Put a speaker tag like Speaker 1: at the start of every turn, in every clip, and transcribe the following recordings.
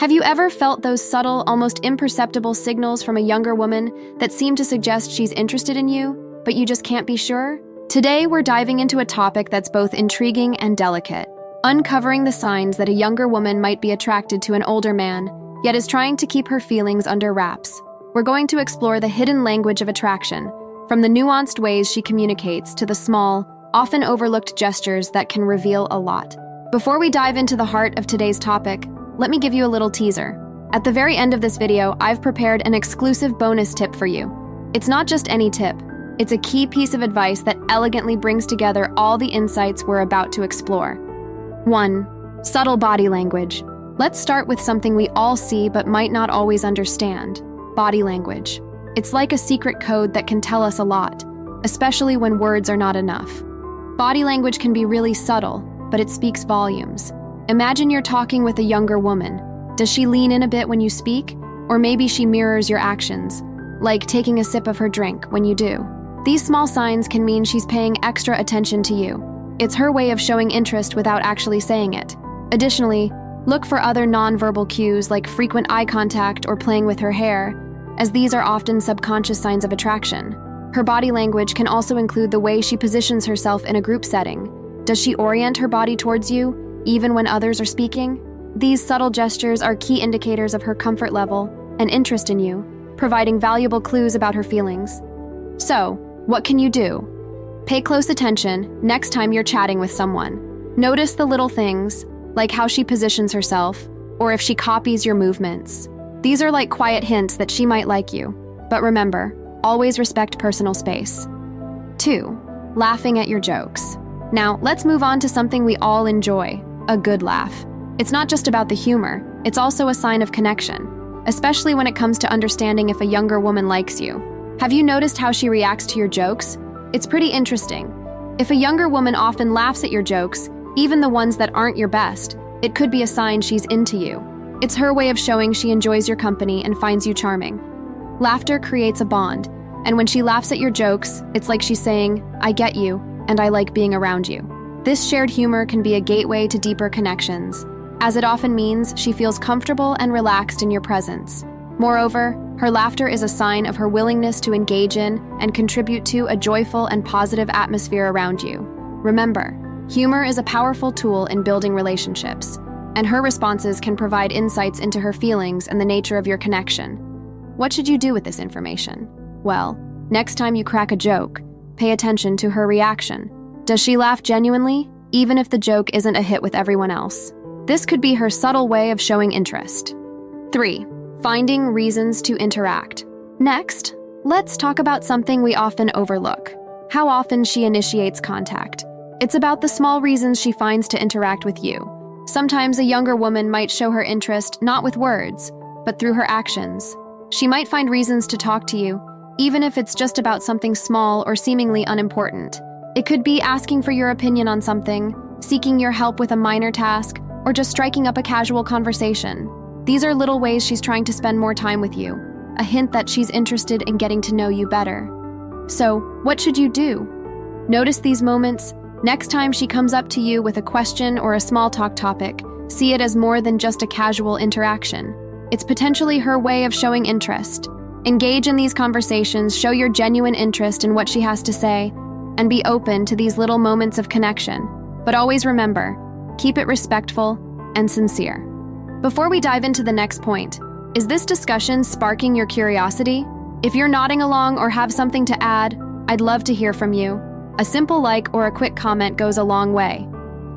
Speaker 1: Have you ever felt those subtle, almost imperceptible signals from a younger woman that seem to suggest she's interested in you, but you just can't be sure? Today, we're diving into a topic that's both intriguing and delicate, uncovering the signs that a younger woman might be attracted to an older man, yet is trying to keep her feelings under wraps. We're going to explore the hidden language of attraction, from the nuanced ways she communicates to the small, often overlooked gestures that can reveal a lot. Before we dive into the heart of today's topic, let me give you a little teaser. At the very end of this video, I've prepared an exclusive bonus tip for you. It's not just any tip. It's a key piece of advice that elegantly brings together all the insights we're about to explore. 1. Subtle body language. Let's start with something we all see but might not always understand: body language. It's like a secret code that can tell us a lot, especially when words are not enough. Body language can be really subtle, but it speaks volumes. Imagine you're talking with a younger woman. Does she lean in a bit when you speak? Or maybe she mirrors your actions, like taking a sip of her drink when you do. These small signs can mean she's paying extra attention to you. It's her way of showing interest without actually saying it. Additionally, look for other nonverbal cues like frequent eye contact or playing with her hair, as these are often subconscious signs of attraction. Her body language can also include the way she positions herself in a group setting. Does she orient her body towards you, even when others are speaking? These subtle gestures are key indicators of her comfort level and interest in you, providing valuable clues about her feelings. So, what can you do? Pay close attention next time you're chatting with someone. Notice the little things, like how she positions herself, or if she copies your movements. These are like quiet hints that she might like you. But remember, always respect personal space. 2. Laughing at your jokes. Now, let's move on to something we all enjoy: a good laugh. It's not just about the humor, it's also a sign of connection, especially when it comes to understanding if a younger woman likes you. Have you noticed how she reacts to your jokes? It's pretty interesting. If a younger woman often laughs at your jokes, even the ones that aren't your best, it could be a sign she's into you. It's her way of showing she enjoys your company and finds you charming. Laughter creates a bond, and when she laughs at your jokes, it's like she's saying, "I get you, and I like being around you." This shared humor can be a gateway to deeper connections, as it often means she feels comfortable and relaxed in your presence. Moreover, her laughter is a sign of her willingness to engage in and contribute to a joyful and positive atmosphere around you. Remember, humor is a powerful tool in building relationships, and her responses can provide insights into her feelings and the nature of your connection. What should you do with this information? Well, next time you crack a joke, pay attention to her reaction. Does she laugh genuinely, even if the joke isn't a hit with everyone else? This could be her subtle way of showing interest. 3. Finding reasons to interact. Next, let's talk about something we often overlook: how often she initiates contact. It's about the small reasons she finds to interact with you. Sometimes a younger woman might show her interest not with words, but through her actions. She might find reasons to talk to you, even if it's just about something small or seemingly unimportant. It could be asking for your opinion on something, seeking your help with a minor task, or just striking up a casual conversation. These are little ways she's trying to spend more time with you, a hint that she's interested in getting to know you better. So, what should you do? Notice these moments. Next time she comes up to you with a question or a small talk topic, see it as more than just a casual interaction. It's potentially her way of showing interest. Engage in these conversations, show your genuine interest in what she has to say, and be open to these little moments of connection. But always remember, keep it respectful and sincere. Before we dive into the next point, is this discussion sparking your curiosity? If you're nodding along or have something to add, I'd love to hear from you. A simple like or a quick comment goes a long way.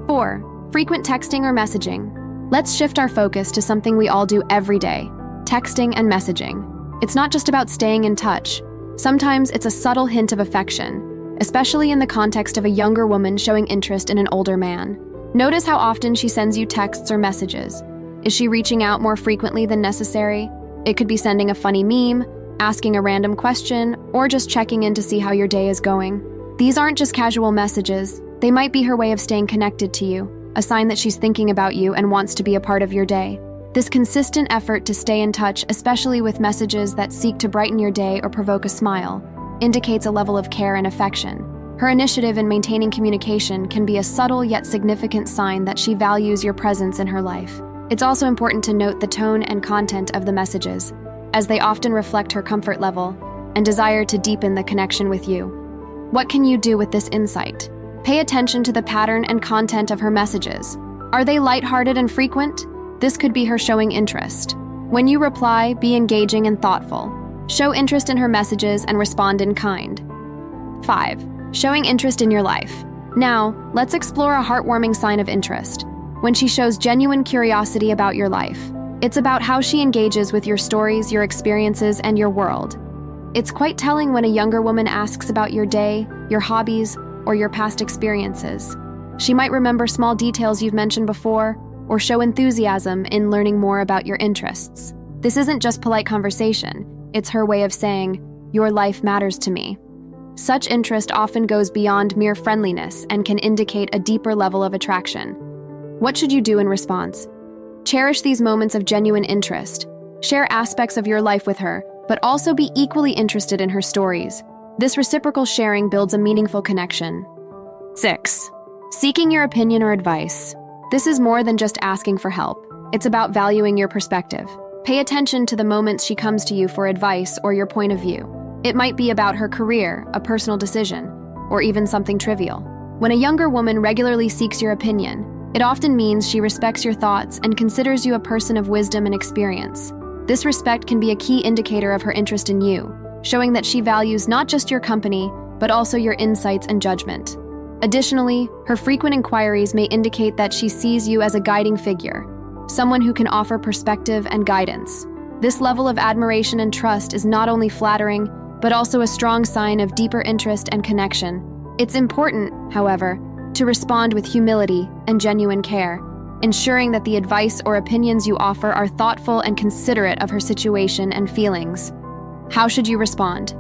Speaker 1: 4. Frequent texting or messaging. Let's shift our focus to something we all do every day: texting and messaging. It's not just about staying in touch. Sometimes it's a subtle hint of affection, especially in the context of a younger woman showing interest in an older man. Notice how often she sends you texts or messages. Is she reaching out more frequently than necessary? It could be sending a funny meme, asking a random question, or just checking in to see how your day is going. These aren't just casual messages. They might be her way of staying connected to you, a sign that she's thinking about you and wants to be a part of your day. This consistent effort to stay in touch, especially with messages that seek to brighten your day or provoke a smile, indicates a level of care and affection. Her initiative in maintaining communication can be a subtle yet significant sign that she values your presence in her life. It's also important to note the tone and content of the messages, as they often reflect her comfort level and desire to deepen the connection with you. What can you do with this insight? Pay attention to the pattern and content of her messages. Are they lighthearted and frequent? This could be her showing interest. When you reply, be engaging and thoughtful. Show interest in her messages and respond in kind. 5. Showing interest in your life. Now, let's explore a heartwarming sign of interest. When she shows genuine curiosity about your life. It's about how she engages with your stories, your experiences, and your world. It's quite telling when a younger woman asks about your day, your hobbies, or your past experiences. She might remember small details you've mentioned before, or show enthusiasm in learning more about your interests. This isn't just polite conversation, it's her way of saying, "Your life matters to me." Such interest often goes beyond mere friendliness and can indicate a deeper level of attraction. What should you do in response? Cherish these moments of genuine interest. Share aspects of your life with her, but also be equally interested in her stories. This reciprocal sharing builds a meaningful connection. 6. Seeking your opinion or advice. This is more than just asking for help. It's about valuing your perspective. Pay attention to the moments she comes to you for advice or your point of view. It might be about her career, a personal decision, or even something trivial. When a younger woman regularly seeks your opinion, it often means she respects your thoughts and considers you a person of wisdom and experience. This respect can be a key indicator of her interest in you, showing that she values not just your company, but also your insights and judgment. Additionally, her frequent inquiries may indicate that she sees you as a guiding figure, someone who can offer perspective and guidance. This level of admiration and trust is not only flattering, but also a strong sign of deeper interest and connection. It's important, however, to respond with humility and genuine care, ensuring that the advice or opinions you offer are thoughtful and considerate of her situation and feelings. How should you respond?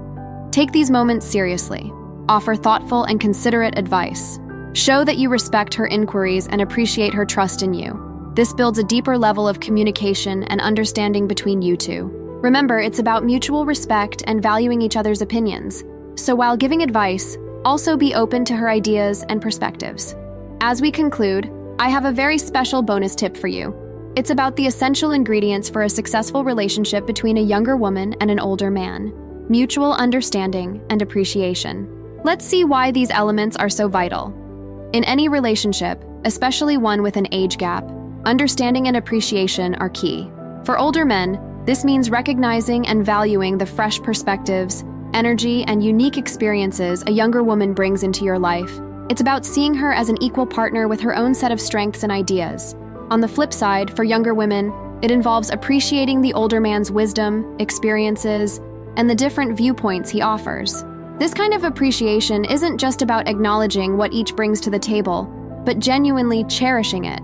Speaker 1: Take these moments seriously. Offer thoughtful and considerate advice. Show that you respect her inquiries and appreciate her trust in you. This builds a deeper level of communication and understanding between you two. Remember, it's about mutual respect and valuing each other's opinions. So while giving advice, also be open to her ideas and perspectives. As we conclude, I have a very special bonus tip for you. It's about the essential ingredients for a successful relationship between a younger woman and an older man: mutual understanding and appreciation. Let's see why these elements are so vital. In any relationship, especially one with an age gap, understanding and appreciation are key. For older men, this means recognizing and valuing the fresh perspectives, energy, and unique experiences a younger woman brings into your life. It's about seeing her as an equal partner with her own set of strengths and ideas. On the flip side, for younger women, it involves appreciating the older man's wisdom, experiences, and the different viewpoints he offers. This kind of appreciation isn't just about acknowledging what each brings to the table, but genuinely cherishing it.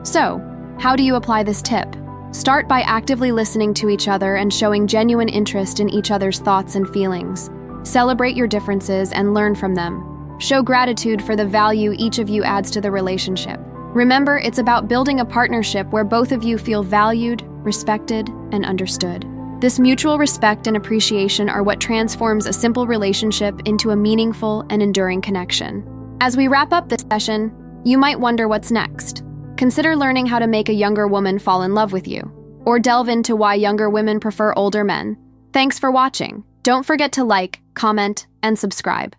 Speaker 1: So, how do you apply this tip? Start by actively listening to each other and showing genuine interest in each other's thoughts and feelings. Celebrate your differences and learn from them. Show gratitude for the value each of you adds to the relationship. Remember, it's about building a partnership where both of you feel valued, respected, and understood. This mutual respect and appreciation are what transforms a simple relationship into a meaningful and enduring connection. As we wrap up this session, you might wonder what's next. Consider learning how to make a younger woman fall in love with you, or delve into why younger women prefer older men. Thanks for watching. Don't forget to like, comment, and subscribe.